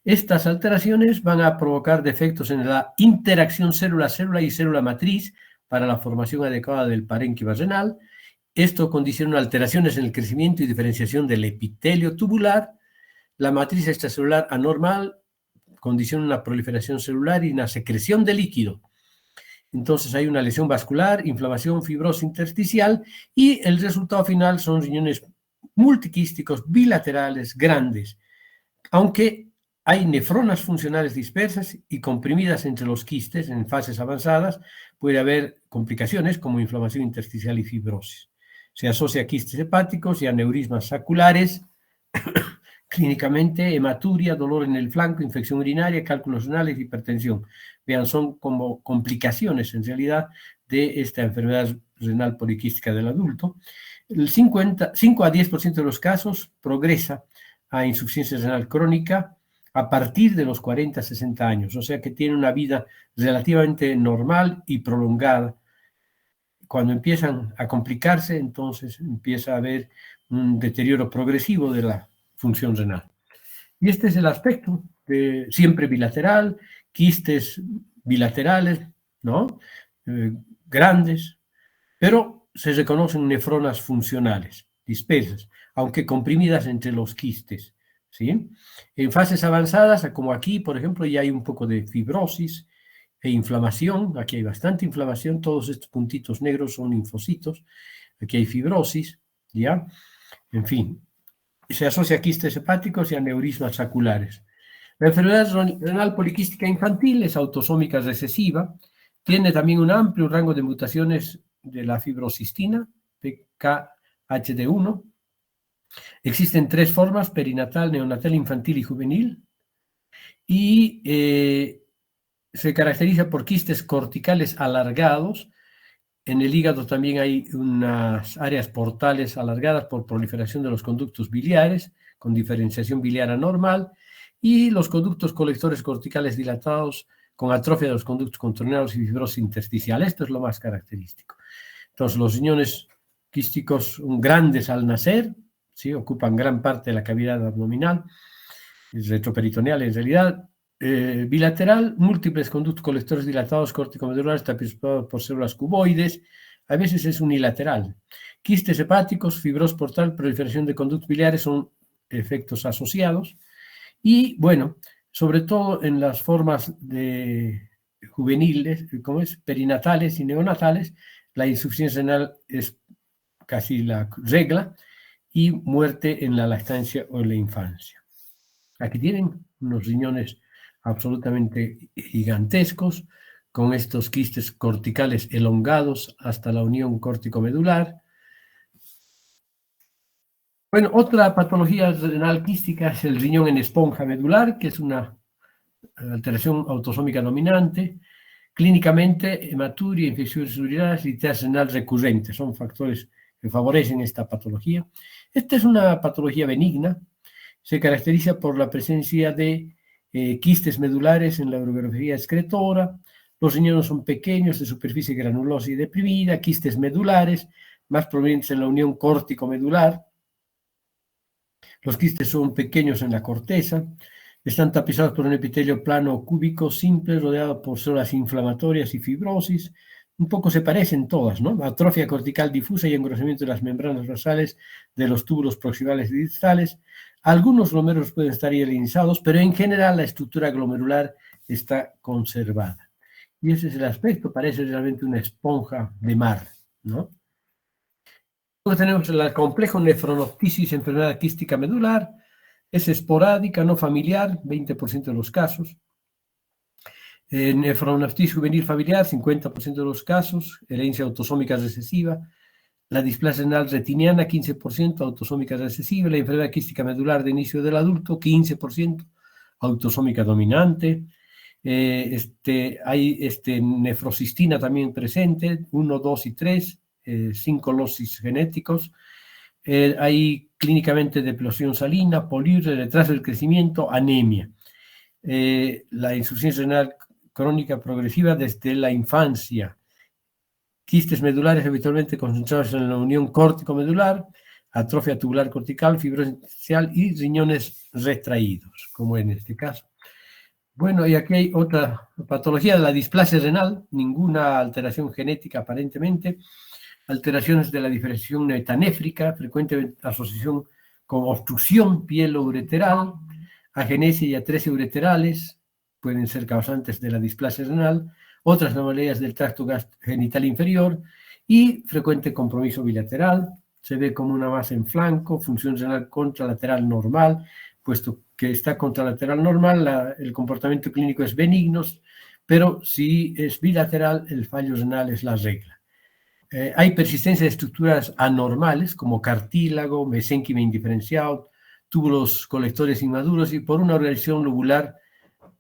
Estas alteraciones van a provocar defectos en la interacción célula-célula y célula matriz para la formación adecuada del parénquima renal. Esto condiciona alteraciones en el crecimiento y diferenciación del epitelio tubular. La matriz extracelular anormal condiciona una proliferación celular y una secreción de líquido. Entonces hay una lesión vascular, inflamación, fibrosis intersticial y el resultado final son riñones multiquísticos bilaterales grandes, aunque hay nefronas funcionales dispersas y comprimidas entre los quistes en fases avanzadas, puede haber complicaciones como inflamación intersticial y fibrosis. Se asocia a quistes hepáticos y aneurismas saculares. Clínicamente, hematuria, dolor en el flanco, infección urinaria, cálculos renales, hipertensión. Vean, son como complicaciones en realidad de esta enfermedad renal poliquística del adulto. El 5 a 10% de los casos progresa a insuficiencia renal crónica a partir de los 40 a 60 años, o sea que tiene una vida relativamente normal y prolongada. Cuando empiezan a complicarse, entonces empieza a haber un deterioro progresivo de la función renal. Y este es el aspecto de siempre bilateral, quistes bilaterales, ¿no? Grandes, pero se reconocen nefronas funcionales, dispersas, aunque comprimidas entre los quistes, ¿sí? En fases avanzadas, como aquí, por ejemplo, ya hay un poco de fibrosis e inflamación. Aquí hay bastante inflamación, todos estos puntitos negros son linfocitos. Aquí hay fibrosis, ¿ya? En fin, se asocia a quistes hepáticos y aneurismas saculares. La enfermedad renal poliquística infantil es autosómica recesiva, tiene también un amplio rango de mutaciones de la fibrocistina, PKHD1. Existen 3 formas: perinatal, neonatal, infantil y juvenil, y se caracteriza por quistes corticales alargados. En el hígado también hay unas áreas portales alargadas por proliferación de los conductos biliares, con diferenciación biliar anormal, y los conductos colectores corticales dilatados con atrofia de los conductos contorneados y fibrosis intersticial. Esto es lo más característico. Entonces, los riñones quísticos son grandes al nacer, ¿sí? Ocupan gran parte de la cavidad abdominal, retroperitoneal en realidad. Bilateral, múltiples conductos colectores dilatados corticomedulares tapizados por células cuboides, a veces es unilateral. Quistes hepáticos, fibrosis portal, proliferación de conductos biliares son efectos asociados. Y bueno, sobre todo en las formas de juveniles, como es perinatales y neonatales, la insuficiencia renal es casi la regla, y muerte en la lactancia o en la infancia. Aquí tienen unos riñones absolutamente gigantescos, con estos quistes corticales elongados hasta la unión córtico-medular. Bueno, otra patología renal quística es el riñón en esponja medular, que es una alteración autosómica dominante. Clínicamente, hematuria, infecciones urinarias y test renal recurrente son factores que favorecen esta patología. Esta es una patología benigna, se caracteriza por la presencia de quistes medulares en la urografía excretora. Los riñones son pequeños, de superficie granulosa y deprimida, quistes medulares, más provenientes en la unión córtico-medular. Los quistes son pequeños en la corteza, están tapizados por un epitelio plano cúbico simple, rodeado por células inflamatorias y fibrosis. Un poco se parecen todas, ¿no? Atrofia cortical difusa y engrosamiento de las membranas basales de los túbulos proximales y distales. Algunos glomérulos pueden estar hialinizados, pero en general la estructura glomerular está conservada. Y ese es el aspecto, parece realmente una esponja de mar, ¿no? Luego tenemos el complejo nefronoptisis, enfermedad quística medular. Es esporádica, no familiar, 20% de los casos. Nefronoptisis juvenil familiar, 50% de los casos. Herencia autosómica recesiva. La displasia renal retiniana, 15%, autosómica recesiva. La enfermedad quística medular de inicio del adulto, 15%, autosómica dominante. Hay nefrocistina también presente, 1, 2 y 3, 5 losis genéticos. Hay clínicamente deplosión salina, poliuria, retraso del crecimiento, anemia. La insuficiencia renal crónica progresiva desde la infancia. Quistes medulares habitualmente concentrados en la unión córtico-medular, atrofia tubular cortical, fibrosis intersticial y riñones retraídos, como en este caso. Bueno, y aquí hay otra patología de la displasia renal, ninguna alteración genética aparentemente, alteraciones de la diferenciación metanéfrica, frecuente asociación con obstrucción pielo-ureteral, agenesia y atresia ureterales, pueden ser causantes de la displasia renal, otras anomalías del tracto genital inferior y frecuente compromiso bilateral. Se ve como una masa en flanco, función renal contralateral normal, puesto que está contralateral normal, el comportamiento clínico es benigno, pero si es bilateral, el fallo renal es la regla. Hay persistencia de estructuras anormales como cartílago, mesénquima indiferenciado, túbulos colectores inmaduros y por una organización lobular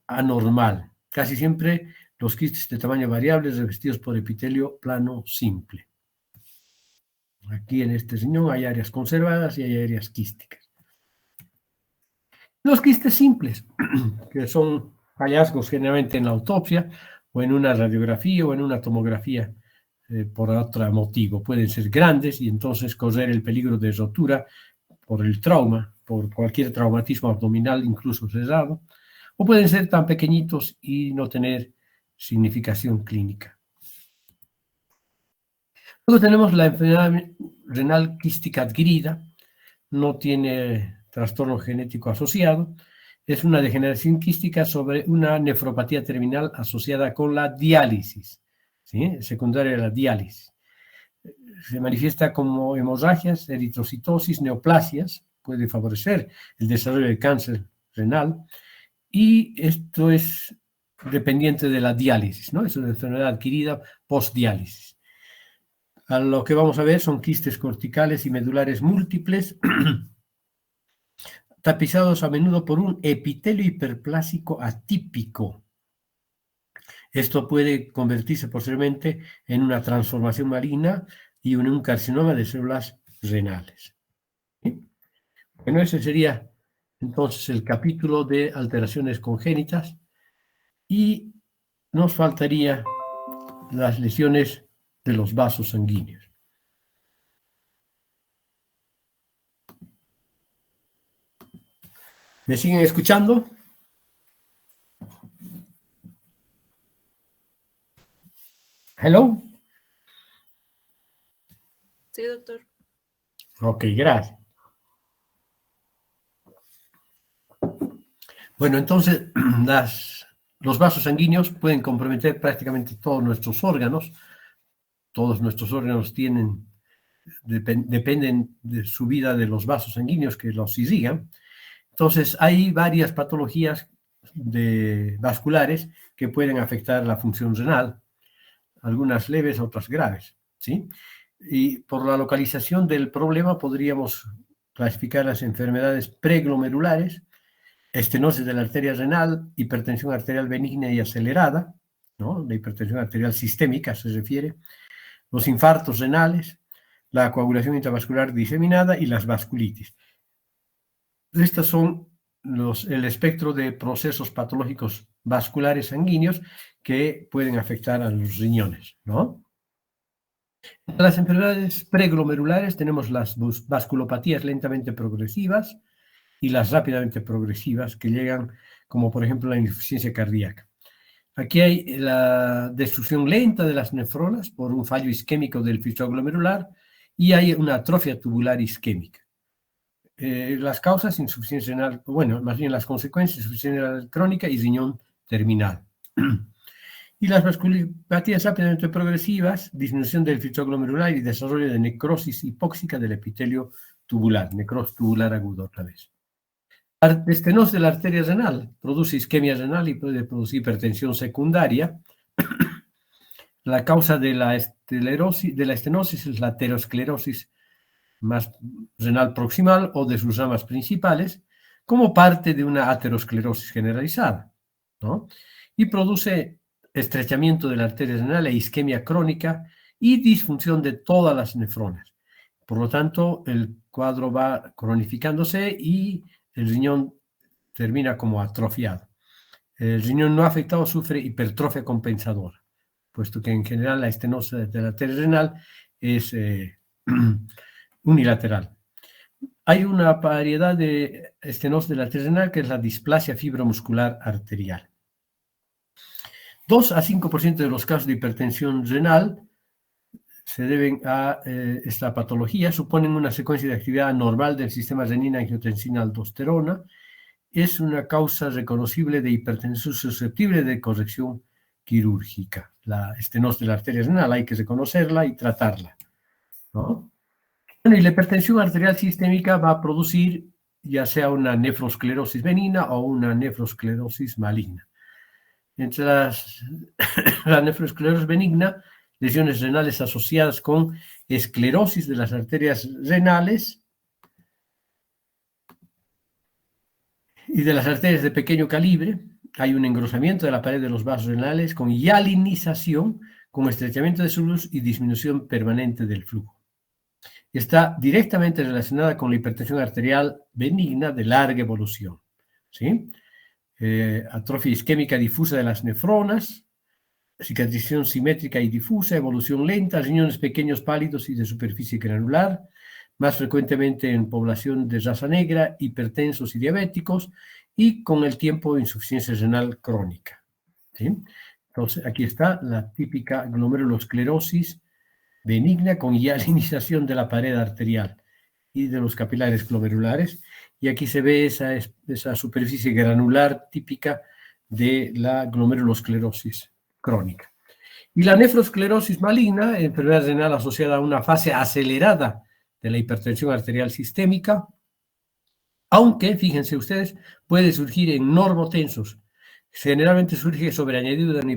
anormal. Casi siempre los quistes de tamaño variable revestidos por epitelio plano simple. Aquí en este riñón hay áreas conservadas y hay áreas quísticas. Los quistes simples, que son hallazgos generalmente en la autopsia o en una radiografía o en una tomografía por otro motivo. Pueden ser grandes y entonces correr el peligro de rotura por el trauma, por cualquier traumatismo abdominal, incluso cerrado, o pueden ser tan pequeñitos y no tener significación clínica. Luego tenemos la enfermedad renal quística adquirida, no tiene trastorno genético asociado, es una degeneración quística sobre una nefropatía terminal asociada con la diálisis, ¿sí? Secundaria a la diálisis. Se manifiesta como hemorragias, eritrocitosis, neoplasias, puede favorecer el desarrollo de cáncer renal, y esto es dependiente de la diálisis, ¿no? Es una enfermedad adquirida post-diálisis. A lo que vamos a ver son quistes corticales y medulares múltiples, tapizados a menudo por un epitelio hiperplásico atípico. Esto puede convertirse posteriormente en una transformación maligna y en un carcinoma de células renales. ¿Sí? Bueno, ese sería entonces el capítulo de alteraciones congénitas y nos faltaría las lesiones de los vasos sanguíneos. ¿Me siguen escuchando? Hello.
Sí, doctor.
Ok, gracias. Bueno, entonces los vasos sanguíneos pueden comprometer prácticamente todos nuestros órganos. Todos nuestros órganos tienen dependen de subida de los vasos sanguíneos que los irrigan. Entonces, hay varias patologías vasculares que pueden afectar la función renal, algunas leves, otras graves, ¿sí? Y por la localización del problema podríamos clasificar las enfermedades preglomerulares, estenosis de la arteria renal, hipertensión arterial benigna y acelerada, ¿no? La hipertensión arterial sistémica se refiere, los infartos renales, la coagulación intravascular diseminada y las vasculitis. Estos son el espectro de procesos patológicos vasculares sanguíneos que pueden afectar a los riñones, ¿no? En las enfermedades preglomerulares tenemos las vasculopatías lentamente progresivas y las rápidamente progresivas que llegan, como por ejemplo la insuficiencia cardíaca. Aquí hay la destrucción lenta de las nefronas por un fallo isquémico del filtro glomerular y hay una atrofia tubular isquémica. Las causas, insuficiencia renal, bueno, más bien las consecuencias, insuficiencia renal crónica y riñón terminal. Y las vasculopatías rápidamente progresivas, disminución del filtro glomerular y desarrollo de necrosis hipóxica del epitelio tubular, necrosis tubular aguda otra vez. Estenosis de la arteria renal, produce isquemia renal y puede producir hipertensión secundaria. La causa de la estenosis es la aterosclerosis más renal proximal o de sus ramas principales, como parte de una aterosclerosis generalizada, ¿no? Y produce estrechamiento de la arteria renal e isquemia crónica y disfunción de todas las nefronas. Por lo tanto, el cuadro va cronificándose y el riñón termina como atrofiado. El riñón no afectado sufre hipertrofia compensadora, puesto que en general la estenosis de la arteria renal es unilateral. Hay una variedad de estenosis de la arteria renal que es la displasia fibromuscular arterial. 2 a 5% de los casos de hipertensión renal se deben a esta patología, suponen una secuencia de actividad anormal del sistema renina-angiotensina-aldosterona. Es una causa reconocible de hipertensión susceptible de corrección quirúrgica. La estenosis de la arteria renal hay que reconocerla y tratarla, ¿no? Bueno, y la hipertensión arterial sistémica va a producir ya sea una nefrosclerosis benigna o una nefrosclerosis maligna. Entre la nefrosclerosis benigna, lesiones renales asociadas con esclerosis de las arterias renales y de las arterias de pequeño calibre. Hay un engrosamiento de la pared de los vasos renales con hialinización, con estrechamiento de su luz y disminución permanente del flujo. Está directamente relacionada con la hipertensión arterial benigna de larga evolución, ¿sí? Atrofia isquémica difusa de las nefronas, cicatrización simétrica y difusa, evolución lenta, riñones pequeños pálidos y de superficie granular, más frecuentemente en población de raza negra, hipertensos y diabéticos, y con el tiempo insuficiencia renal crónica, ¿sí? Entonces, aquí está la típica glomerulosclerosis benigna con hialinización de la pared arterial y de los capilares glomerulares, y aquí se ve esa superficie granular típica de la glomerulosclerosis crónica. Y la nefrosclerosis maligna, enfermedad renal asociada a una fase acelerada de la hipertensión arterial sistémica, aunque, fíjense ustedes, puede surgir en normotensos. Generalmente surge sobre añadido de una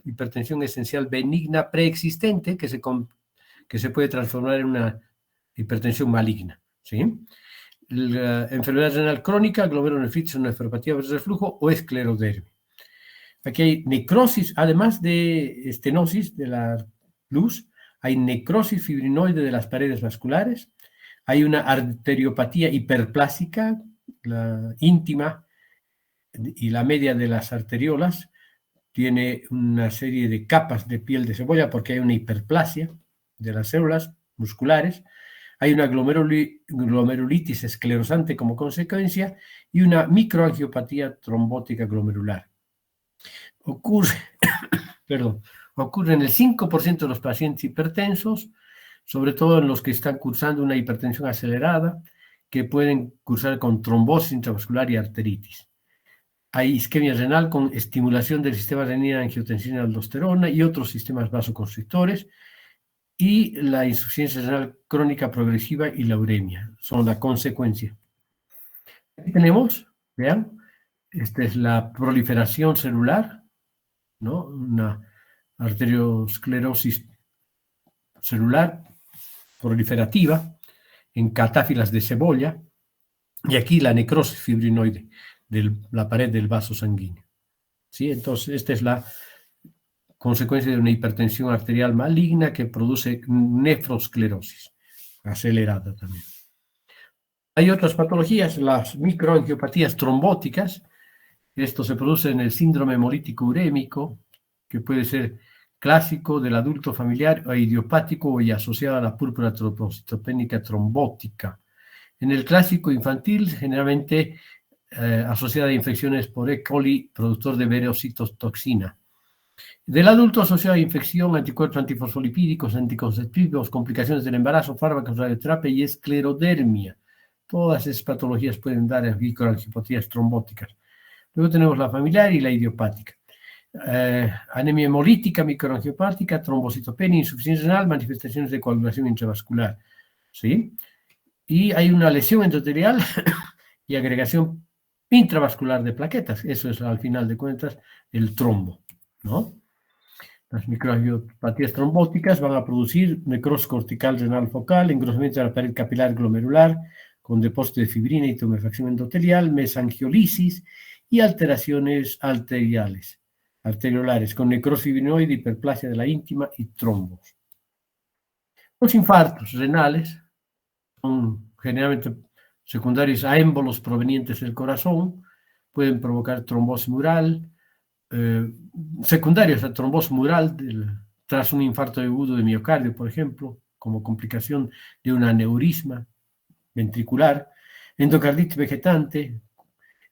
hipertensión esencial benigna preexistente que se puede transformar en una hipertensión maligna, ¿sí? La enfermedad renal crónica, glomerulonefritis, nefropatía de reflujo o esclerodermia. Aquí hay necrosis, además de estenosis de la luz, hay necrosis fibrinoide de las paredes vasculares, hay una arteriopatía hiperplásica, la íntima y la media de las arteriolas, tiene una serie de capas de piel de cebolla porque hay una hiperplasia de las células musculares, hay una glomerulitis esclerosante como consecuencia y una microangiopatía trombótica glomerular. Ocurre en el 5% de los pacientes hipertensos, sobre todo en los que están cursando una hipertensión acelerada, que pueden cursar con trombosis intravascular y arteritis. Hay isquemia renal con estimulación del sistema renina-angiotensina-aldosterona y otros sistemas vasoconstrictores, y la insuficiencia renal crónica progresiva y la uremia. Son la consecuencia. Aquí tenemos, vean, esta es la proliferación celular, ¿no? Una arteriosclerosis celular proliferativa en catáfilas de cebolla, y aquí la necrosis fibrinoide de la pared del vaso sanguíneo. ¿Sí? Entonces, esta es la consecuencia de una hipertensión arterial maligna que produce nefrosclerosis acelerada también. Hay otras patologías, las microangiopatías trombóticas. Esto se produce en el síndrome hemolítico urémico, que puede ser clásico del adulto familiar o idiopático y asociado a la púrpura trombocitopénica trombótica. En el clásico infantil, generalmente asociada a infecciones por E. coli, productor de verocitotoxina. Del adulto asociado a infección, anticuerpos antifosfolipídicos, anticonceptivos, complicaciones del embarazo, fármacos, radioterapia y esclerodermia. Todas esas patologías pueden dar microangiopatías trombóticas. Luego tenemos la familiar y la idiopática. Anemia hemolítica, microangiopática, trombocitopenia, insuficiencia renal, manifestaciones de coagulación intravascular. ¿Sí? Y hay una lesión endotelial y agregación intravascular de plaquetas. Eso es, al final de cuentas, el trombo, ¿no? Las microangiopatías trombóticas van a producir necrosis cortical renal focal, engrosamiento de la pared capilar glomerular, con depósito de fibrina y tumefacción endotelial, mesangiolisis y alteraciones arteriolares, con necrosis fibrinoide, hiperplasia de la íntima y trombos. Los infartos renales son generalmente secundarios a émbolos provenientes del corazón, pueden provocar trombosis mural, secundarios a trombosis mural tras un infarto agudo de miocardio, por ejemplo, como complicación de un aneurisma ventricular, endocarditis vegetante,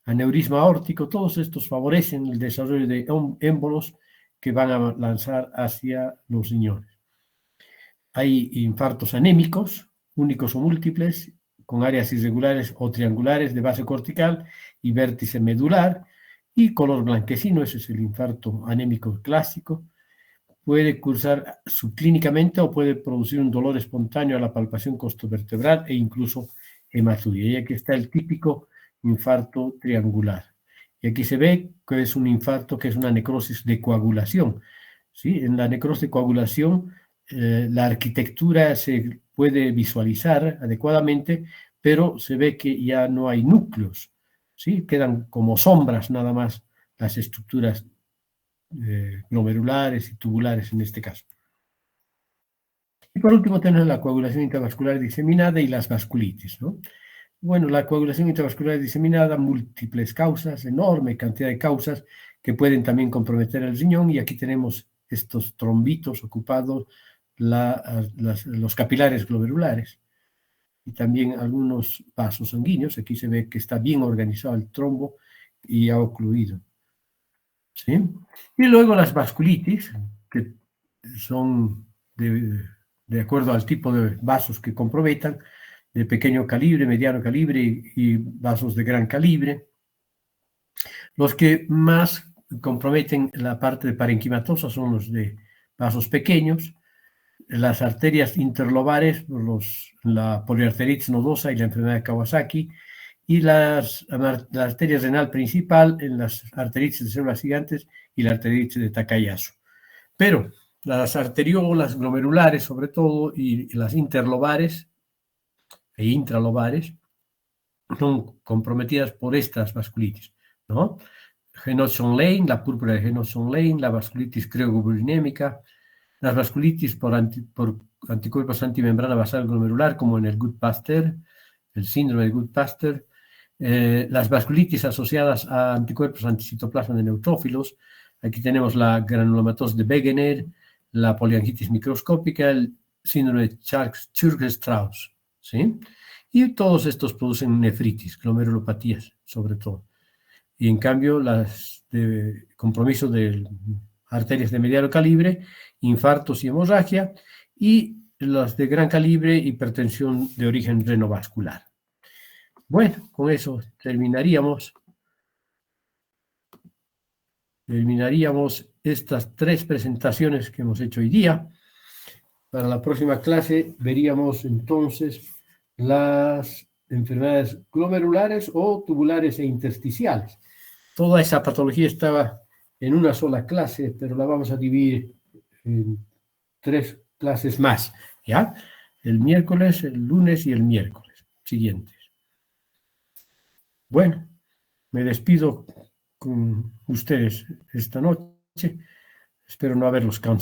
aneurisma aórtico. Todos estos favorecen el desarrollo de émbolos que van a lanzar hacia los riñones. Hay infartos anémicos, únicos o múltiples, con áreas irregulares o triangulares de base cortical y vértice medular, y color blanquecino. Ese es el infarto anémico clásico. Puede cursar subclínicamente o puede producir un dolor espontáneo a la palpación costovertebral e incluso hematuria. Y aquí está el típico infarto triangular. Y aquí se ve que es un infarto que es una necrosis de coagulación. ¿Sí? En la necrosis de coagulación, la arquitectura se puede visualizar adecuadamente, pero se ve que ya no hay núcleos, ¿sí? Quedan como sombras nada más las estructuras glomerulares y tubulares en este caso. Y por último tenemos la coagulación intravascular diseminada y las vasculitis, ¿no? Bueno, la coagulación intravascular diseminada, múltiples causas, enorme cantidad de causas que pueden también comprometer el riñón, y aquí tenemos estos trombitos ocupados los capilares glomerulares y también algunos vasos sanguíneos. Aquí se ve que está bien organizado el trombo y ha ocluido. ¿Sí? Y luego las vasculitis, que son de acuerdo al tipo de vasos que comprometan, de pequeño calibre, mediano calibre y vasos de gran calibre. Los que más comprometen la parte parenquimatosa son los de vasos pequeños, las arterias interlobares, la poliarteritis nodosa y la enfermedad de Kawasaki, y la arteria renal principal en las arteritis de células gigantes y la arteritis de Takayasu. Pero las arteriolas glomerulares, sobre todo, y las interlobares e intralobares, son comprometidas por estas vasculitis, ¿no? Genoson-Lane, la púrpura de Genoson-Lane, la vasculitis creuoburinémica, las vasculitis por anticuerpos antimembrana basal glomerular, como en el Goodpasteur, el síndrome de Goodpasteur, las vasculitis asociadas a anticuerpos anticitoplasma de neutrófilos. Aquí tenemos la granulomatosis de Wegener, la poliangitis microscópica, el síndrome de Churg-Strauss, ¿sí? Y todos estos producen nefritis, glomerulopatías, sobre todo. Y en cambio, las de compromiso de arterias de mediano calibre, infartos y hemorragia, y las de gran calibre, hipertensión de origen renovascular. Bueno, con eso terminaríamos estas 3 presentaciones que hemos hecho hoy día. Para la próxima clase veríamos entonces las enfermedades glomerulares o tubulares e intersticiales. Toda esa patología estaba en una sola clase, pero la vamos a dividir en 3 clases más, ¿ya? El miércoles, el lunes y el miércoles siguientes. Bueno, me despido con ustedes esta noche. Espero no haberlos cansado.